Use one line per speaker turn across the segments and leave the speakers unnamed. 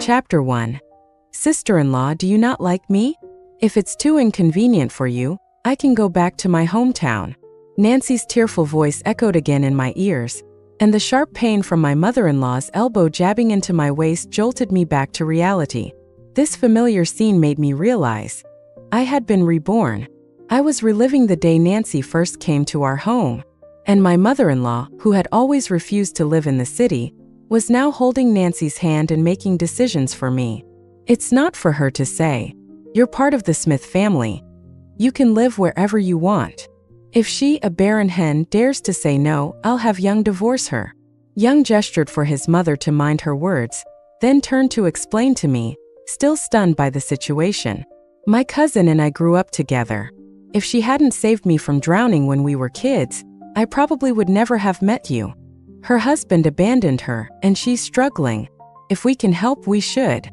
Chapter 1. Sister-in-law, do you not like me? If it's too inconvenient for you, I can go back to my hometown. Nancy's tearful voice echoed again in my ears, and the sharp pain from my mother-in-law's elbow jabbing into my waist jolted me back to reality. This familiar scene made me realize I had been reborn. I was reliving the day Nancy first came to our home, and my mother-in-law, who had always refused to live in the city, was now holding Nancy's hand and making decisions for me. It's not for her to say, "You're part of the Smith family. You can live wherever you want." If she, a barren hen, dares to say no, I'll have Young divorce her. Young gestured for his mother to mind her words, then turned to explain to me, still stunned by the situation. My cousin and I grew up together. If she hadn't saved me from drowning when we were kids, I probably would never have met you. Her husband abandoned her, and she's struggling. If we can help, we should.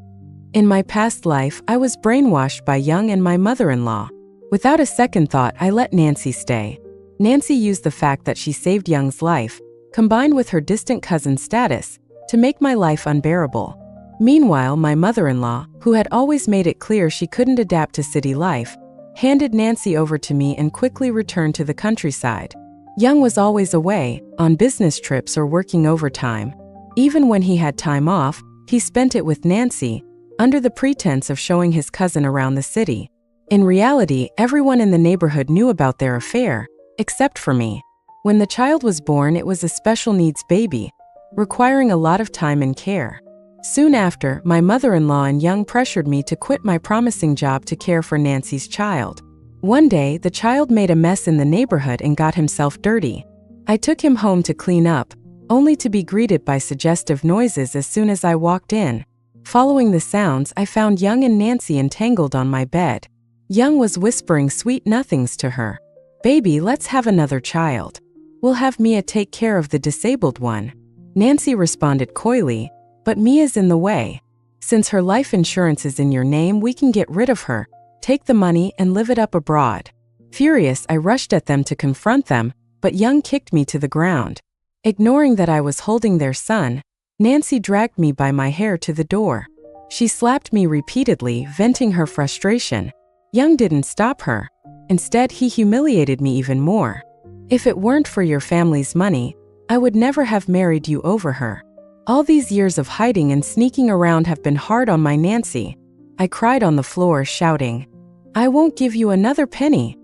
In my past life, I was brainwashed by Young and my mother-in-law. Without a second thought, I let Nancy stay. Nancy used the fact that she saved Young's life, combined with her distant cousin status, to make my life unbearable. Meanwhile, my mother-in-law, who had always made it clear she couldn't adapt to city life, handed Nancy over to me and quickly returned to the countryside. Young was always away, on business trips or working overtime. Even when he had time off, he spent it with Nancy, under the pretense of showing his cousin around the city. In reality, everyone in the neighborhood knew about their affair, except for me. When the child was born, it was a special needs baby, requiring a lot of time and care. Soon after, my mother-in-law and Young pressured me to quit my promising job to care for Nancy's child. One day, the child made a mess in the neighborhood and got himself dirty. I took him home to clean up, only to be greeted by suggestive noises as soon as I walked in. Following the sounds, I found Young and Nancy entangled on my bed. Young was whispering sweet nothings to her. "Baby, let's have another child. We'll have Mia take care of the disabled one." Nancy responded coyly, "But Mia's in the way. Since her life insurance is in your name, we can get rid of her, take the money, and live it up abroad." Furious, I rushed at them to confront them, but Young kicked me to the ground. Ignoring that I was holding their son, Nancy dragged me by my hair to the door. She slapped me repeatedly, venting her frustration. Young didn't stop her. Instead, he humiliated me even more. "If it weren't for your family's money, I would never have married you over her. All these years of hiding and sneaking around have been hard on my Nancy." I cried on the floor, shouting, "I won't give you another penny."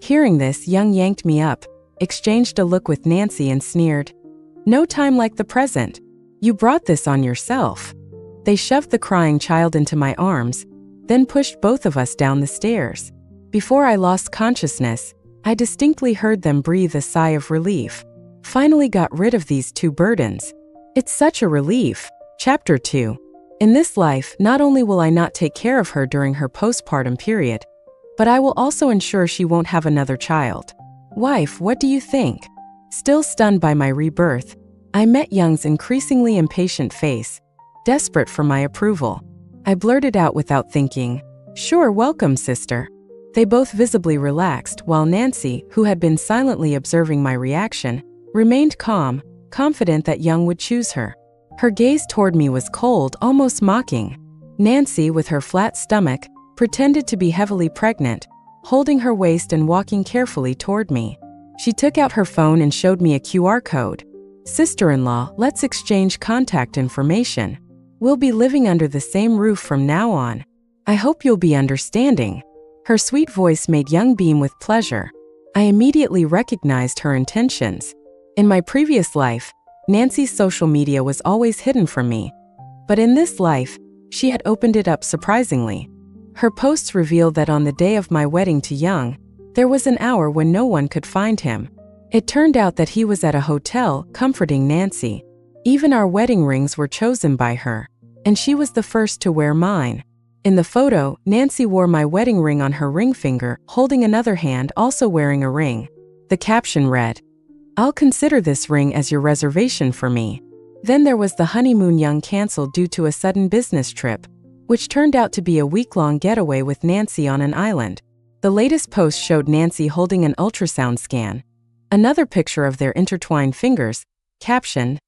Hearing this, Young yanked me up, exchanged a look with Nancy and sneered, "No time like the present. You brought this on yourself." They shoved the crying child into my arms, then pushed both of us down the stairs. Before I lost consciousness, I distinctly heard them breathe a sigh of relief. Finally got rid of these two burdens. It's such a relief. Chapter 2. In this life, not only will I not take care of her during her postpartum period, but I will also ensure she won't have another child. Wife, what do you think? Still stunned by my rebirth, I met Young's increasingly impatient face, desperate for my approval. I blurted out without thinking, "Sure, welcome, sister." They both visibly relaxed, while Nancy, who had been silently observing my reaction, remained calm, confident that Young would choose her. Her gaze toward me was cold, almost mocking. Nancy, with her flat stomach, pretended to be heavily pregnant, holding her waist and walking carefully toward me. She took out her phone and showed me a QR code. "Sister-in-law, let's exchange contact information. We'll be living under the same roof from now on. I hope you'll be understanding." Her sweet voice made Young beam with pleasure. I immediately recognized her intentions. In my previous life, Nancy's social media was always hidden from me. But in this life, she had opened it up surprisingly. Her posts revealed that on the day of my wedding to Young, there was an hour when no one could find him. It turned out that he was at a hotel, comforting Nancy. Even our wedding rings were chosen by her, and she was the first to wear mine. In the photo, Nancy wore my wedding ring on her ring finger, holding another hand also wearing a ring. The caption read, "I'll consider this ring as your reservation for me." Then there was the honeymoon Young canceled due to a sudden business trip, which turned out to be a week-long getaway with Nancy on an island. The latest post showed Nancy holding an ultrasound scan. Another picture of their intertwined fingers, captioned,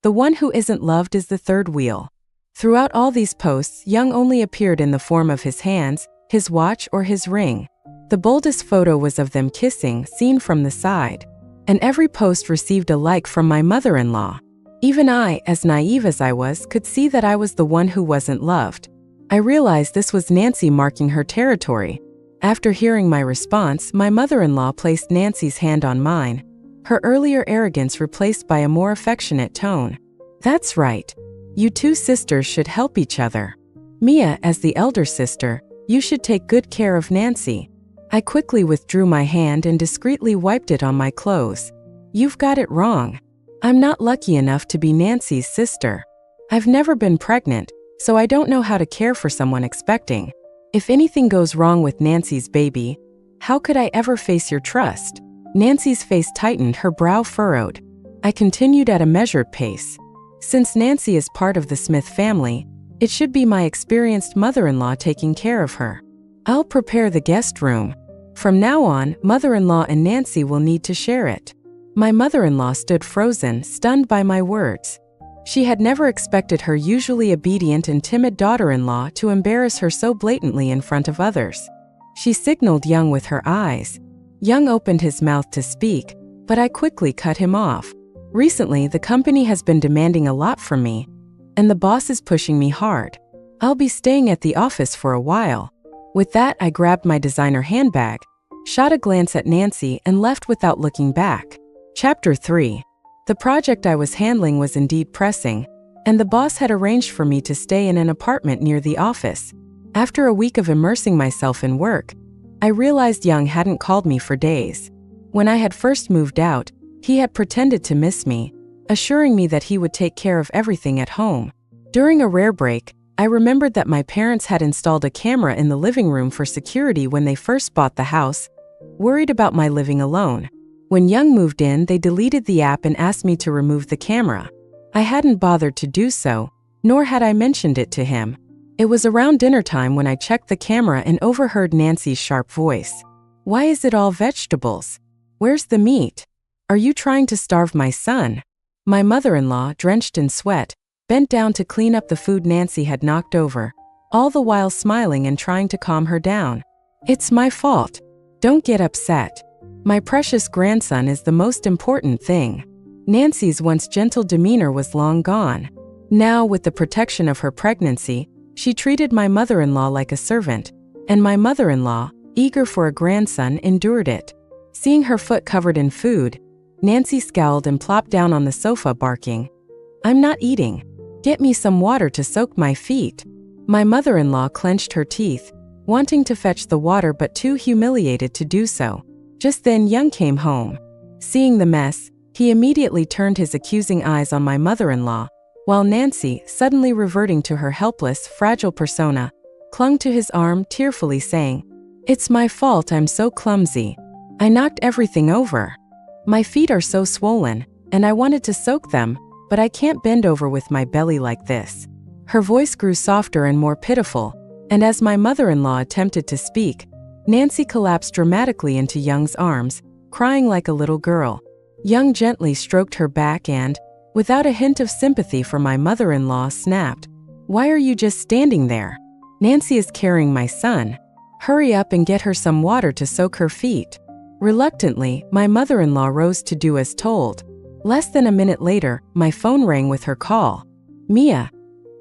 "The one who isn't loved is the third wheel." Throughout all these posts, Young only appeared in the form of his hands, his watch, or his ring. The boldest photo was of them kissing, seen from the side. And every post received a like from my mother-in-law. Even I, as naive as I was, could see that I was the one who wasn't loved. I realized this was Nancy marking her territory. After hearing my response, my mother-in-law placed Nancy's hand on mine, her earlier arrogance replaced by a more affectionate tone. That's right. You two sisters should help each other. Mia, as the elder sister, you should take good care of Nancy. I quickly withdrew my hand and discreetly wiped it on my clothes. You've got it wrong. I'm not lucky enough to be Nancy's sister. I've never been pregnant, so I don't know how to care for someone expecting. If anything goes wrong with Nancy's baby, how could I ever face your trust? Nancy's face tightened, her brow furrowed. I continued at a measured pace. Since Nancy is part of the Smith family, it should be my experienced mother-in-law taking care of her. I'll prepare the guest room. From now on, mother-in-law and Nancy will need to share it. My mother-in-law stood frozen, stunned by my words. She had never expected her usually obedient and timid daughter-in-law to embarrass her so blatantly in front of others. She signaled Young with her eyes. Young opened his mouth to speak, but I quickly cut him off. Recently, the company has been demanding a lot from me, and the boss is pushing me hard. I'll be staying at the office for a while. With that, I grabbed my designer handbag, shot a glance at Nancy, and left without looking back. Chapter 3. The project I was handling was indeed pressing, and the boss had arranged for me to stay in an apartment near the office. After a week of immersing myself in work, I realized Young hadn't called me for days. When I had first moved out, he had pretended to miss me, assuring me that he would take care of everything at home. During a rare break, I remembered that my parents had installed a camera in the living room for security when they first bought the house, worried about my living alone. When Young moved in, they deleted the app and asked me to remove the camera. I hadn't bothered to do so, nor had I mentioned it to him. It was around dinner time when I checked the camera and overheard Nancy's sharp voice. Why is it all vegetables? Where's the meat? Are you trying to starve my son? My mother-in-law, drenched in sweat, bent down to clean up the food Nancy had knocked over, all the while smiling and trying to calm her down. It's my fault. Don't get upset. My precious grandson is the most important thing. Nancy's once gentle demeanor was long gone. Now, with the protection of her pregnancy, she treated my mother-in-law like a servant, and my mother-in-law, eager for a grandson, endured it. Seeing her foot covered in food, Nancy scowled and plopped down on the sofa, barking, "I'm not eating. Get me some water to soak my feet." My mother-in-law clenched her teeth, wanting to fetch the water but too humiliated to do so. Just then Young came home. Seeing the mess, he immediately turned his accusing eyes on my mother-in-law, while Nancy, suddenly reverting to her helpless, fragile persona, clung to his arm, tearfully saying, "It's my fault, I'm so clumsy. I knocked everything over. My feet are so swollen, and I wanted to soak them, but I can't bend over with my belly like this." Her voice grew softer and more pitiful, and as my mother-in-law attempted to speak, Nancy collapsed dramatically into Young's arms, crying like a little girl. Young gently stroked her back and, without a hint of sympathy for my mother-in-law, snapped, "Why are you just standing there? Nancy is carrying my son. Hurry up and get her some water to soak her feet." Reluctantly, my mother-in-law rose to do as told. Less than a minute later, my phone rang with her call. "Mia,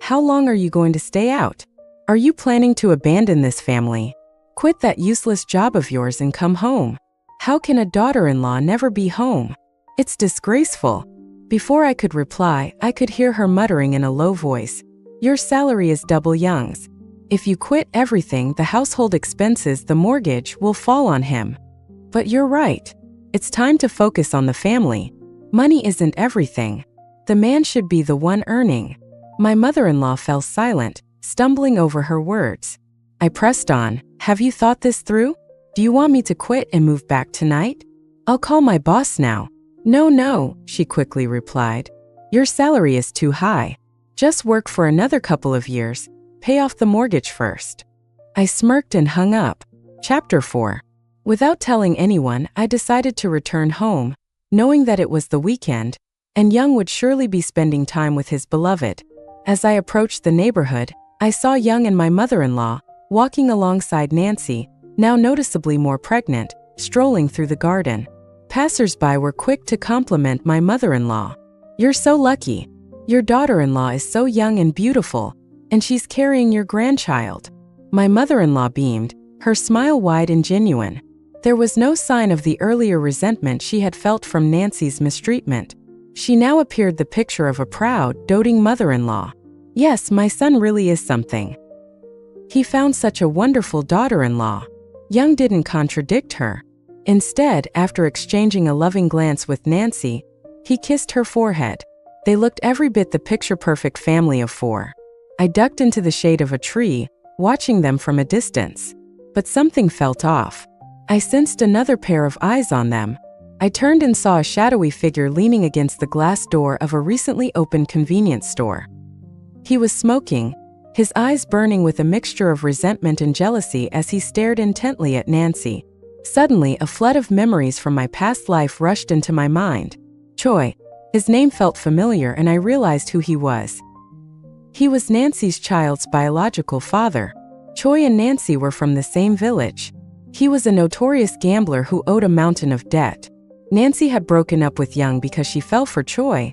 how long are you going to stay out? Are you planning to abandon this family? Quit that useless job of yours and come home. How can a daughter-in-law never be home? It's disgraceful." Before I could reply, I could hear her muttering in a low voice, "Your salary is double Young's. If you quit everything, the household expenses, the mortgage, will fall on him." But you're right. It's time to focus on the family. Money isn't everything. The man should be the one earning. My mother-in-law fell silent, stumbling over her words. I pressed on, "Have you thought this through? Do you want me to quit and move back tonight? I'll call my boss now." No, she quickly replied. "Your salary is too high. Just work for another couple of years. Pay off the mortgage first." I smirked and hung up. Chapter 4. Without telling anyone, I decided to return home, knowing that it was the weekend, and Young would surely be spending time with his beloved. As I approached the neighborhood, I saw Young and my mother-in-law, walking alongside Nancy, now noticeably more pregnant, strolling through the garden. Passers-by were quick to compliment my mother-in-law. "You're so lucky. Your daughter-in-law is so young and beautiful, and she's carrying your grandchild." My mother-in-law beamed, her smile wide and genuine. There was no sign of the earlier resentment she had felt from Nancy's mistreatment. She now appeared the picture of a proud, doting mother-in-law. "Yes, my son really is something. He found such a wonderful daughter-in-law." Young didn't contradict her. Instead, after exchanging a loving glance with Nancy, he kissed her forehead. They looked every bit the picture-perfect family of four. I ducked into the shade of a tree, watching them from a distance. But something felt off. I sensed another pair of eyes on them. I turned and saw a shadowy figure leaning against the glass door of a recently opened convenience store. He was smoking, his eyes burning with a mixture of resentment and jealousy as he stared intently at Nancy. Suddenly, a flood of memories from my past life rushed into my mind. Choi. His name felt familiar, and I realized who he was. He was Nancy's child's biological father. Choi and Nancy were from the same village. He was a notorious gambler who owed a mountain of debt. Nancy had broken up with Young because she fell for Choi,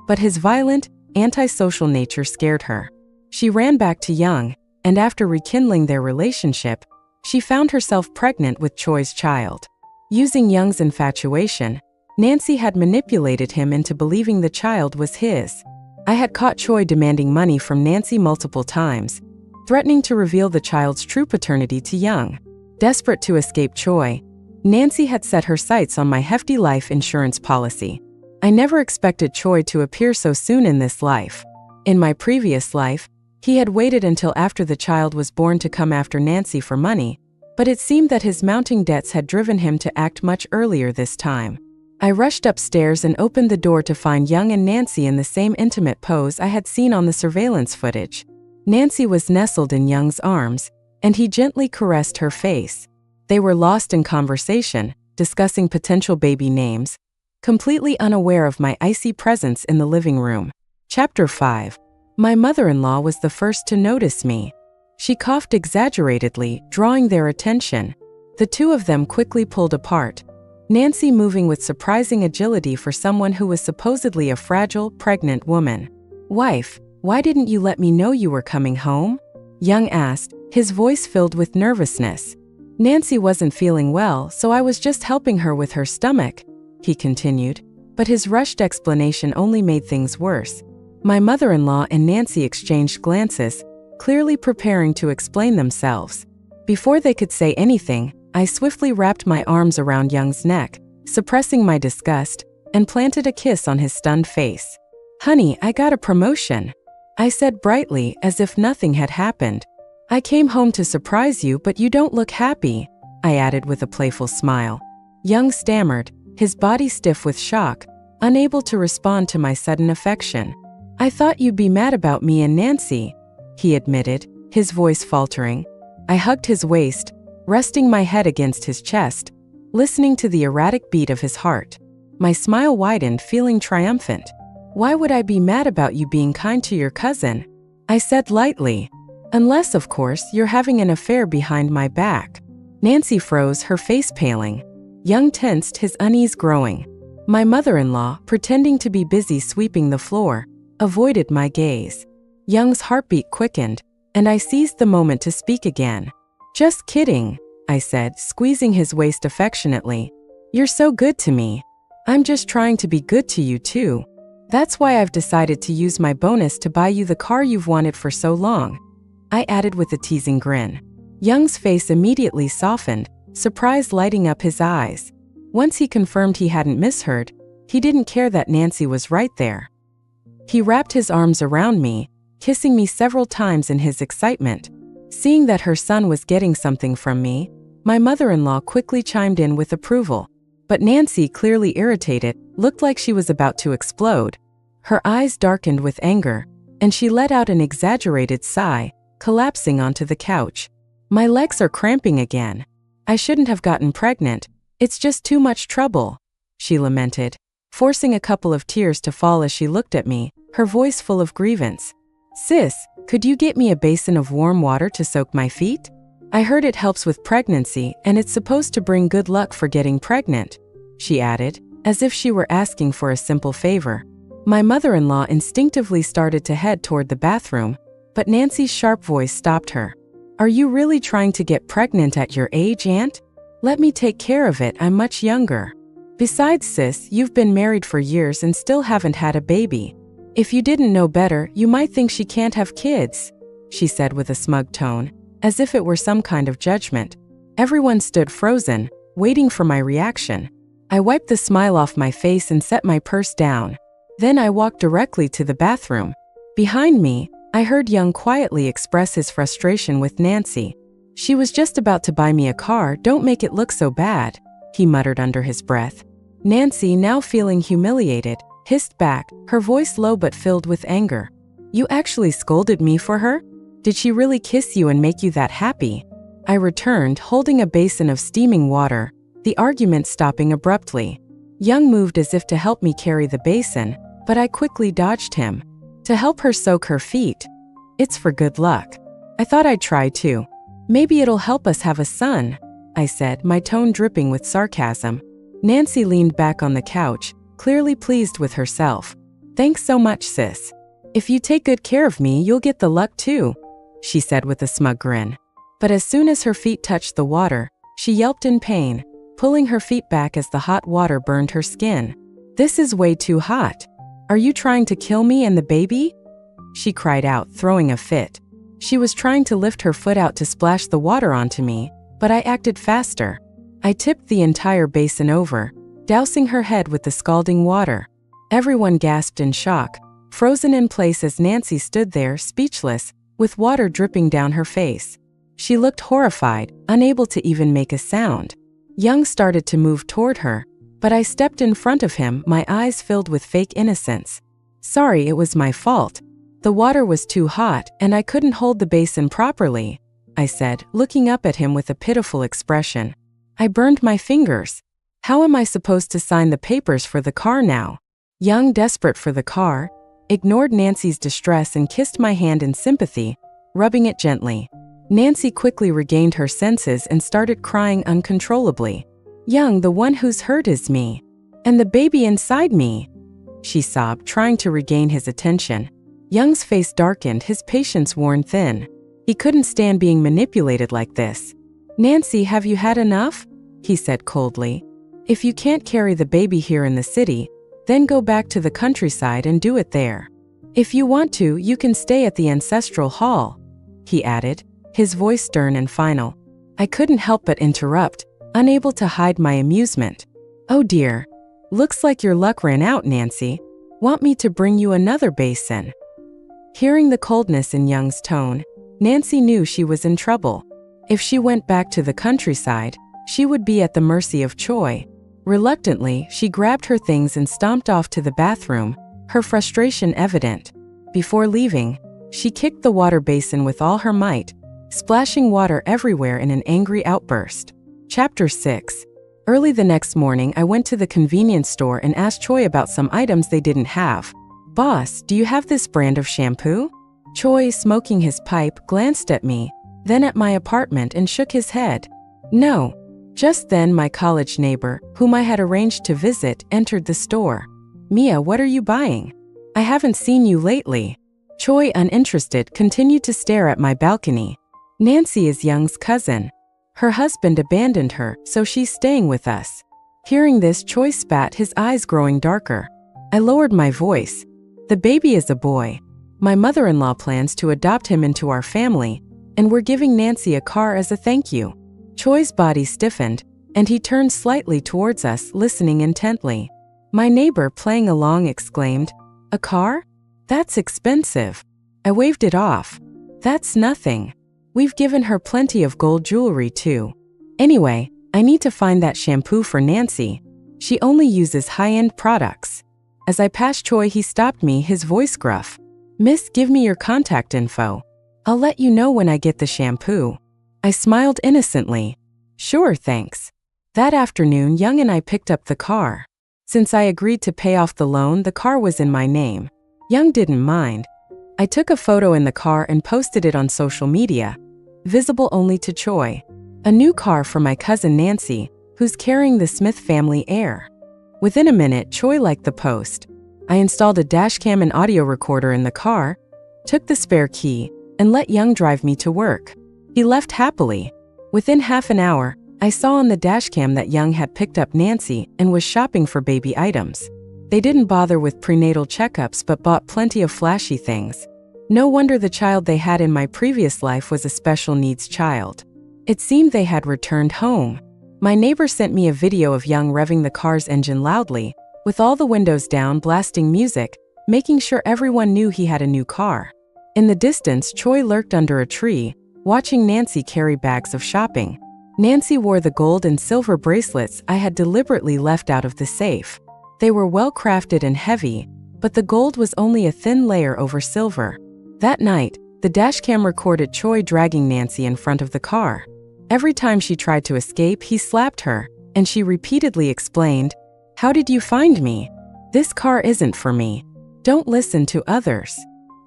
but his violent, antisocial nature scared her. She ran back to Young, and after rekindling their relationship, she found herself pregnant with Choi's child. Using Young's infatuation, Nancy had manipulated him into believing the child was his. I had caught Choi demanding money from Nancy multiple times, threatening to reveal the child's true paternity to Young. Desperate to escape Choi, Nancy had set her sights on my hefty life insurance policy. I never expected Choi to appear so soon in this life. In my previous life, he had waited until after the child was born to come after Nancy for money, but it seemed that his mounting debts had driven him to act much earlier this time. I rushed upstairs and opened the door to find Young and Nancy in the same intimate pose I had seen on the surveillance footage. Nancy was nestled in Young's arms, and he gently caressed her face. They were lost in conversation, discussing potential baby names, completely unaware of my icy presence in the living room. Chapter 5. My mother-in-law was the first to notice me. She coughed exaggeratedly, drawing their attention. The two of them quickly pulled apart, Nancy moving with surprising agility for someone who was supposedly a fragile, pregnant woman. "Wife, why didn't you let me know you were coming home?" Young asked, his voice filled with nervousness. "Nancy wasn't feeling well, so I was just helping her with her stomach," he continued, but his rushed explanation only made things worse. My mother-in-law and Nancy exchanged glances, clearly preparing to explain themselves. Before they could say anything, I swiftly wrapped my arms around Young's neck, suppressing my disgust, and planted a kiss on his stunned face. "Honey, I got a promotion," I said brightly, as if nothing had happened. "I came home to surprise you, but you don't look happy," I added with a playful smile. Young stammered, his body stiff with shock, unable to respond to my sudden affection. "I thought you'd be mad about me and Nancy," he admitted, his voice faltering. I hugged his waist, resting my head against his chest, listening to the erratic beat of his heart. My smile widened, feeling triumphant. "Why would I be mad about you being kind to your cousin?" I said lightly. "Unless, of course, you're having an affair behind my back." Nancy froze, her face paling. Young tensed, his unease growing. My mother-in-law, pretending to be busy sweeping the floor, avoided my gaze. Young's heartbeat quickened, and I seized the moment to speak again. "Just kidding," I said, squeezing his waist affectionately. "You're so good to me. I'm just trying to be good to you too. That's why I've decided to use my bonus to buy you the car you've wanted for so long," I added with a teasing grin. Young's face immediately softened, surprise lighting up his eyes. Once he confirmed he hadn't misheard, he didn't care that Nancy was right there. He wrapped his arms around me, kissing me several times in his excitement. Seeing that her son was getting something from me, my mother-in-law quickly chimed in with approval. But Nancy, clearly irritated, looked like she was about to explode. Her eyes darkened with anger, and she let out an exaggerated sigh, collapsing onto the couch. "My legs are cramping again. I shouldn't have gotten pregnant. It's just too much trouble," she lamented, forcing a couple of tears to fall as she looked at me, her voice full of grievance. Sis, could you get me a basin of warm water to soak my feet? I heard it helps with pregnancy and it's supposed to bring good luck for getting pregnant, she added, as if she were asking for a simple favor. My mother-in-law instinctively started to head toward the bathroom, but Nancy's sharp voice stopped her. Are you really trying to get pregnant at your age, Aunt? Let me take care of it, I'm much younger. Besides, sis, you've been married for years and still haven't had a baby. If you didn't know better, you might think she can't have kids, she said with a smug tone, as if it were some kind of judgment. Everyone stood frozen, waiting for my reaction. I wiped the smile off my face and set my purse down. Then I walked directly to the bathroom. Behind me, I heard Young quietly express his frustration with Nancy. She was just about to buy me a car, don't make it look so bad, he muttered under his breath. Nancy, now feeling humiliated, hissed back, her voice low but filled with anger. You actually scolded me for her? Did she really kiss you and make you that happy? I returned, holding a basin of steaming water, the argument stopping abruptly. Young moved as if to help me carry the basin, but I quickly dodged him. To help her soak her feet. It's for good luck. I thought I'd try too. Maybe it'll help us have a son, I said, my tone dripping with sarcasm. Nancy leaned back on the couch, clearly pleased with herself. Thanks so much, sis. If you take good care of me, you'll get the luck too, she said with a smug grin. But as soon as her feet touched the water, she yelped in pain, pulling her feet back as the hot water burned her skin. This is way too hot. Are you trying to kill me and the baby? She cried out, throwing a fit. She was trying to lift her foot out to splash the water onto me, but I acted faster. I tipped the entire basin over, dousing her head with the scalding water. Everyone gasped in shock, frozen in place as Nancy stood there, speechless, with water dripping down her face. She looked horrified, unable to even make a sound. Young started to move toward her, but I stepped in front of him, my eyes filled with fake innocence. Sorry, it was my fault. The water was too hot, and I couldn't hold the basin properly, I said, looking up at him with a pitiful expression. I burned my fingers. How am I supposed to sign the papers for the car now? Young, desperate for the car, ignored Nancy's distress and kissed my hand in sympathy, rubbing it gently. Nancy quickly regained her senses and started crying uncontrollably. Young, the one who's hurt is me. And the baby inside me, she sobbed, trying to regain his attention. Young's face darkened, his patience worn thin. He couldn't stand being manipulated like this. Nancy, have you had enough? He said coldly. If you can't carry the baby here in the city, then go back to the countryside and do it there. If you want to, you can stay at the ancestral hall, he added, his voice stern and final. I couldn't help but interrupt, unable to hide my amusement. Oh dear. Looks like your luck ran out, Nancy. Want me to bring you another basin? Hearing the coldness in Young's tone, Nancy knew she was in trouble. If she went back to the countryside, she would be at the mercy of Choi. Reluctantly, she grabbed her things and stomped off to the bathroom, her frustration evident. Before leaving, she kicked the water basin with all her might, splashing water everywhere in an angry outburst. Chapter 6. Early the next morning, I went to the convenience store and asked Choi about some items they didn't have. Boss, do you have this brand of shampoo? Choi, smoking his pipe, glanced at me, then at my apartment and shook his head. No. Just then, my college neighbor, whom I had arranged to visit, entered the store. Mia, what are you buying? I haven't seen you lately. Choi, uninterested, continued to stare at my balcony. Nancy is Young's cousin. Her husband abandoned her, so she's staying with us. Hearing this, Choi spat, his eyes growing darker. I lowered my voice. The baby is a boy. My mother-in-law plans to adopt him into our family, and we're giving Nancy a car as a thank you. Choi's body stiffened, and he turned slightly towards us, listening intently. My neighbor, playing along, exclaimed, "A car? That's expensive." I waved it off. That's nothing. We've given her plenty of gold jewelry too. Anyway, I need to find that shampoo for Nancy. She only uses high-end products. As I passed Choi, he stopped me, his voice gruff. Miss, give me your contact info. I'll let you know when I get the shampoo. I smiled innocently. Sure, thanks. That afternoon, Young and I picked up the car. Since I agreed to pay off the loan, the car was in my name. Young didn't mind. I took a photo in the car and posted it on social media, visible only to Choi. A new car for my cousin Nancy, who's carrying the Smith family heir. Within a minute, Choi liked the post. I installed a dashcam and audio recorder in the car, took the spare key, and let Young drive me to work. He left happily. Within half an hour, I saw on the dashcam that Young had picked up Nancy and was shopping for baby items. They didn't bother with prenatal checkups but bought plenty of flashy things. No wonder the child they had in my previous life was a special needs child. It seemed they had returned home. My neighbor sent me a video of Young revving the car's engine loudly, with all the windows down blasting music, making sure everyone knew he had a new car. In the distance, Choi lurked under a tree, watching Nancy carry bags of shopping. Nancy wore the gold and silver bracelets I had deliberately left out of the safe. They were well crafted and heavy, but the gold was only a thin layer over silver. That night, the dashcam recorded Choi dragging Nancy in front of the car. Every time she tried to escape, he slapped her, and she repeatedly explained, "How did you find me? This car isn't for me. Don't listen to others."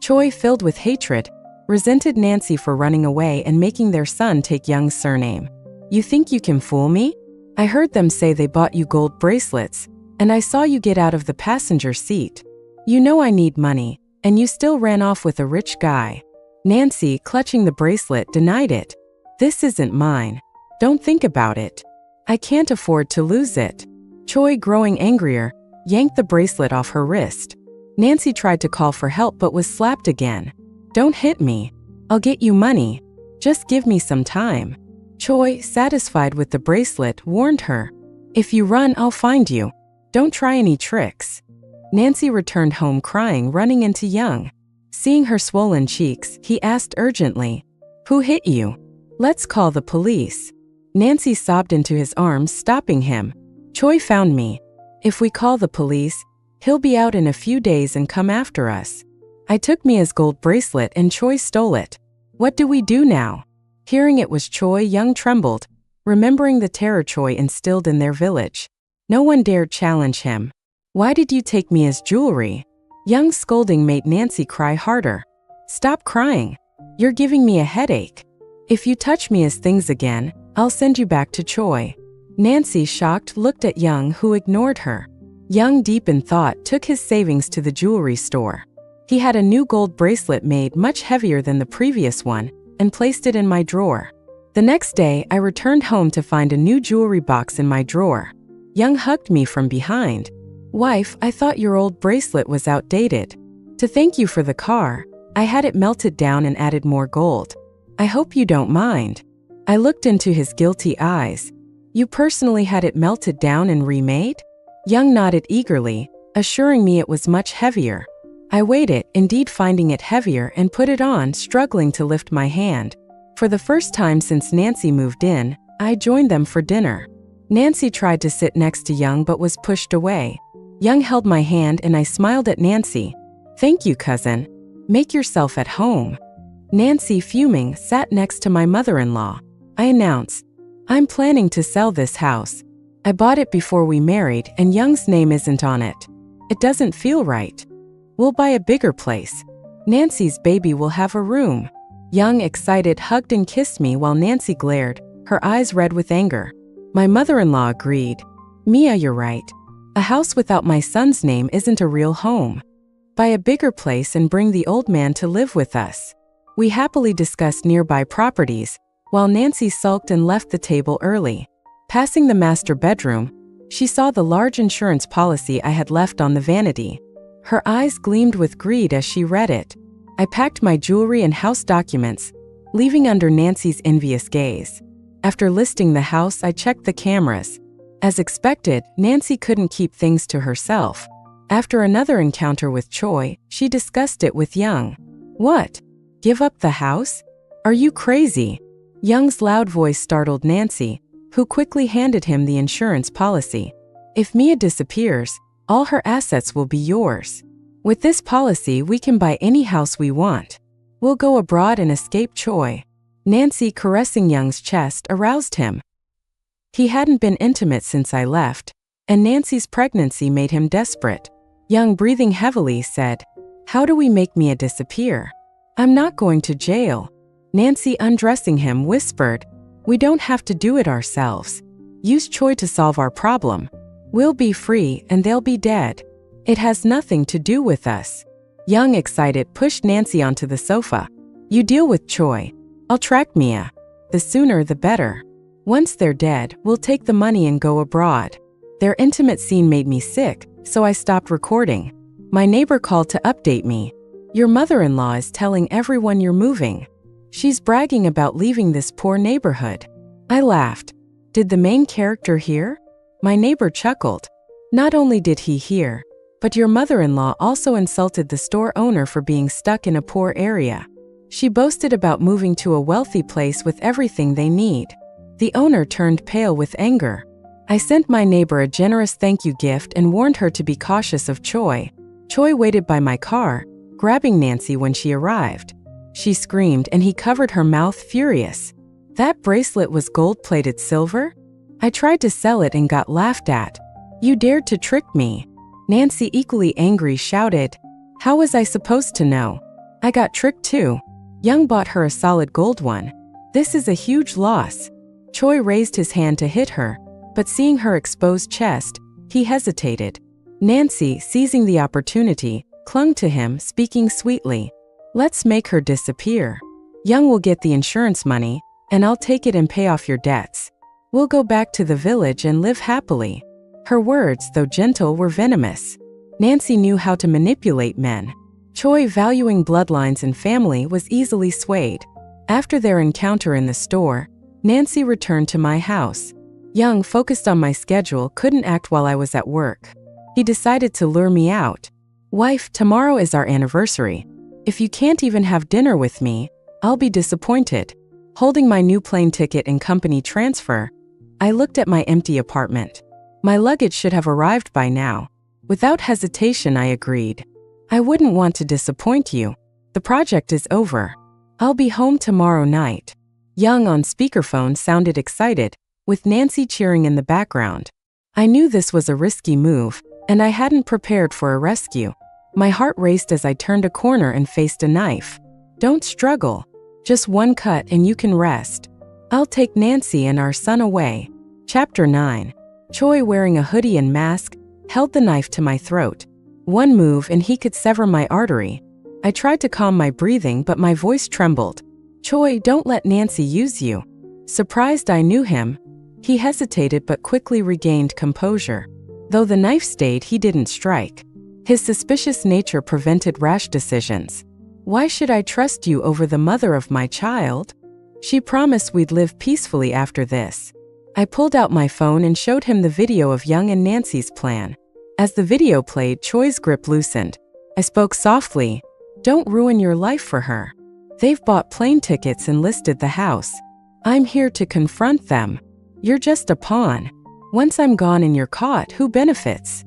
Choi, filled with hatred, resented Nancy for running away and making their son take Young's surname. "You think you can fool me? I heard them say they bought you gold bracelets, and I saw you get out of the passenger seat. You know I need money, and you still ran off with a rich guy." Nancy, clutching the bracelet, denied it. "This isn't mine. Don't think about it. I can't afford to lose it." Choi, growing angrier, yanked the bracelet off her wrist. Nancy tried to call for help but was slapped again. "Don't hit me. I'll get you money. Just give me some time." Choi, satisfied with the bracelet, warned her, "If you run, I'll find you. Don't try any tricks." Nancy returned home crying, running into Young. Seeing her swollen cheeks, he asked urgently, "Who hit you? Let's call the police." Nancy sobbed into his arms, stopping him. "Choi found me. If we call the police, he'll be out in a few days and come after us. I took Mia's gold bracelet and Choi stole it. What do we do now?" Hearing it was Choi, Young trembled, remembering the terror Choi instilled in their village. No one dared challenge him. "Why did you take Mia's jewelry?" Young's scolding made Nancy cry harder. "Stop crying. You're giving me a headache. If you touch Mia's things again, I'll send you back to Choi." Nancy, shocked, looked at Young, who ignored her. Young, deep in thought, took his savings to the jewelry store. He had a new gold bracelet made much heavier than the previous one and placed it in my drawer. The next day, I returned home to find a new jewelry box in my drawer. Young hugged me from behind. "Wife, I thought your old bracelet was outdated. To thank you for the car, I had it melted down and added more gold. I hope you don't mind." I looked into his guilty eyes. "You personally had it melted down and remade?" Young nodded eagerly, assuring me it was much heavier. I weighed it, indeed finding it heavier, and put it on, struggling to lift my hand. For the first time since Nancy moved in, I joined them for dinner. Nancy tried to sit next to Young but was pushed away. Young held my hand and I smiled at Nancy. "Thank you, cousin. Make yourself at home." Nancy, fuming, sat next to my mother-in-law. I announced, "I'm planning to sell this house. I bought it before we married and Young's name isn't on it. It doesn't feel right. We'll buy a bigger place. Nancy's baby will have a room." Young, excited, hugged and kissed me while Nancy glared, her eyes red with anger. My mother-in-law agreed. "Mia, you're right. A house without my son's name isn't a real home. Buy a bigger place and bring the old man to live with us." We happily discussed nearby properties, while Nancy sulked and left the table early. Passing the master bedroom, she saw the large insurance policy I had left on the vanity. Her eyes gleamed with greed as she read it. I packed my jewelry and house documents, leaving under Nancy's envious gaze. After listing the house, I checked the cameras. As expected, Nancy couldn't keep things to herself. After another encounter with Choi, she discussed it with Young. "What? Give up the house? Are you crazy?" Young's loud voice startled Nancy, who quickly handed him the insurance policy. "If Mia disappears, all her assets will be yours. With this policy, we can buy any house we want. We'll go abroad and escape Choi." Nancy, caressing Young's chest, aroused him. He hadn't been intimate since I left, and Nancy's pregnancy made him desperate. Young, breathing heavily, said, How do we make Mia disappear? I'm not going to jail. Nancy, undressing him, whispered, we don't have to do it ourselves. Use Choi to solve our problem. We'll be free and they'll be dead. It has nothing to do with us. Young, excited, pushed Nancy onto the sofa. You deal with Choi. I'll track Mia. The sooner the better. Once they're dead, we'll take the money and go abroad. Their intimate scene made me sick, so I stopped recording. My neighbor called to update me. Your mother-in-law is telling everyone you're moving. She's bragging about leaving this poor neighborhood. I laughed. Did the main character hear? My neighbor chuckled. Not only did he hear, but your mother-in-law also insulted the store owner for being stuck in a poor area. She boasted about moving to a wealthy place with everything they need. The owner turned pale with anger. I sent my neighbor a generous thank you gift and warned her to be cautious of Choi. Choi waited by my car, grabbing Nancy when she arrived. She screamed and he covered her mouth, furious. That bracelet was gold-plated silver? I tried to sell it and got laughed at. You dared to trick me. Nancy, equally angry, shouted. How was I supposed to know? I got tricked too. Young bought her a solid gold one. This is a huge loss. Choi raised his hand to hit her, but seeing her exposed chest, he hesitated. Nancy, seizing the opportunity, clung to him, speaking sweetly. Let's make her disappear. Young will get the insurance money, and I'll take it and pay off your debts. We'll go back to the village and live happily. Her words, though gentle, were venomous. Nancy knew how to manipulate men. Choi, valuing bloodlines and family, was easily swayed. After their encounter in the store, Nancy returned to my house. Young, focused on my schedule, couldn't act while I was at work. He decided to lure me out. Wife, tomorrow is our anniversary. If you can't even have dinner with me, I'll be disappointed. Holding my new plane ticket and company transfer, I looked at my empty apartment. My luggage should have arrived by now. Without hesitation, I agreed. I wouldn't want to disappoint you. The project is over. I'll be home tomorrow night. Young, on speakerphone, sounded excited, with Nancy cheering in the background. I knew this was a risky move, and I hadn't prepared for a rescue. My heart raced as I turned a corner and faced a knife. Don't struggle. Just one cut and you can rest. I'll take Nancy and our son away. Chapter 9. Choi, wearing a hoodie and mask, held the knife to my throat. One move and he could sever my artery. I tried to calm my breathing, but my voice trembled. Choi, don't let Nancy use you. Surprised I knew him, he hesitated but quickly regained composure. Though the knife stayed, he didn't strike. His suspicious nature prevented rash decisions. Why should I trust you over the mother of my child? She promised we'd live peacefully after this. I pulled out my phone and showed him the video of Young and Nancy's plan. As the video played, Choi's grip loosened. I spoke softly. Don't ruin your life for her. They've bought plane tickets and listed the house. I'm here to confront them. You're just a pawn. Once I'm gone and you're caught, who benefits?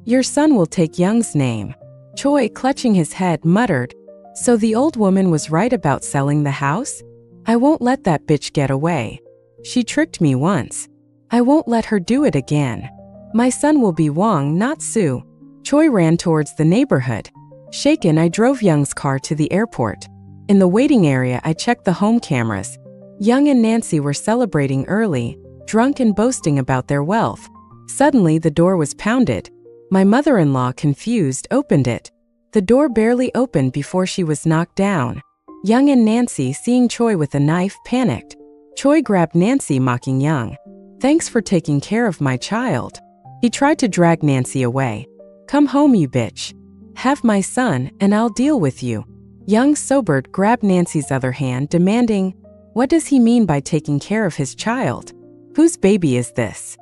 Your son will take Young's name. Choi, clutching his head, muttered. So the old woman was right about selling the house? I won't let that bitch get away. She tricked me once. I won't let her do it again. My son will be Wong, not Sue. Choi ran towards the neighborhood. Shaken, I drove Young's car to the airport. In the waiting area, I checked the home cameras. Young and Nancy were celebrating early, drunk and boasting about their wealth. Suddenly, the door was pounded. My mother-in-law, confused, opened it. The door barely opened before she was knocked down. Young and Nancy, seeing Choi with a knife, panicked. Choi grabbed Nancy, mocking Young. Thanks for taking care of my child. He tried to drag Nancy away. Come home, you bitch. Have my son, and I'll deal with you. Young, sobered, grabbed Nancy's other hand, demanding, what does he mean by taking care of his child? Whose baby is this?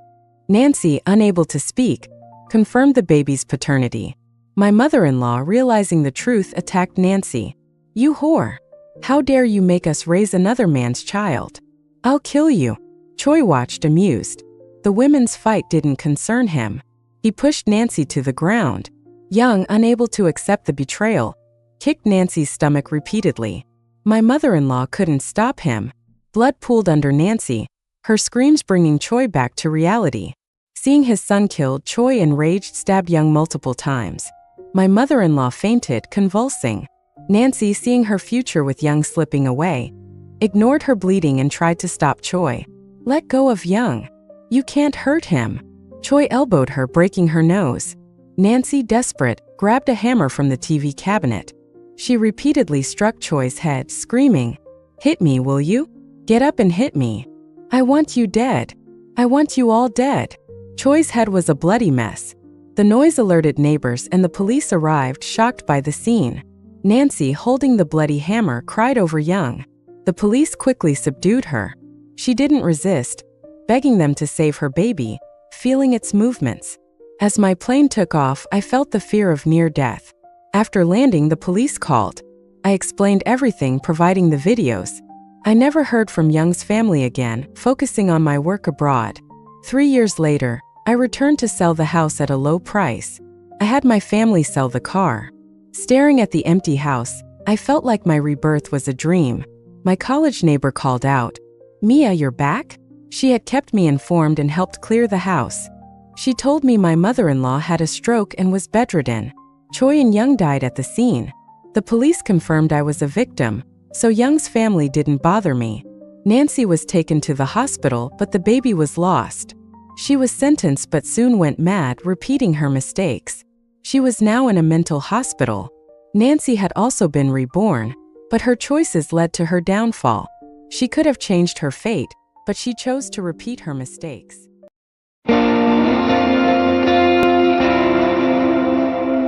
Nancy, unable to speak, confirmed the baby's paternity. My mother-in-law, realizing the truth, attacked Nancy. You whore. How dare you make us raise another man's child? I'll kill you. Choi watched, amused. The women's fight didn't concern him. He pushed Nancy to the ground. Young, unable to accept the betrayal, kicked Nancy's stomach repeatedly. My mother-in-law couldn't stop him. Blood pooled under Nancy, her screams bringing Choi back to reality. Seeing his son killed, Choi, enraged, stabbed Young multiple times. My mother-in-law fainted, convulsing. Nancy, seeing her future with Young slipping away, ignored her bleeding and tried to stop Choi. "Let go of Young. You can't hurt him." Choi elbowed her, breaking her nose. Nancy, desperate, grabbed a hammer from the TV cabinet. She repeatedly struck Choi's head, screaming, "Hit me, will you? Get up and hit me. I want you dead. I want you all dead." Choi's head was a bloody mess. The noise alerted neighbors and the police arrived, shocked by the scene. Nancy, holding the bloody hammer, cried over Young. The police quickly subdued her. She didn't resist, begging them to save her baby, feeling its movements. As my plane took off, I felt the fear of near death. After landing, the police called. I explained everything, providing the videos. I never heard from Young's family again, focusing on my work abroad. 3 years later, I returned to sell the house at a low price. I had my family sell the car. Staring at the empty house, I felt like my rebirth was a dream. My college neighbor called out, "Mia, you're back?" She had kept me informed and helped clear the house. She told me my mother-in-law had a stroke and was bedridden. Choi and Young died at the scene. The police confirmed I was a victim, so Young's family didn't bother me. Nancy was taken to the hospital, but the baby was lost. She was sentenced but soon went mad, repeating her mistakes. She was now in a mental hospital. Nancy had also been reborn, but her choices led to her downfall. She could have changed her fate, but she chose to repeat her mistakes.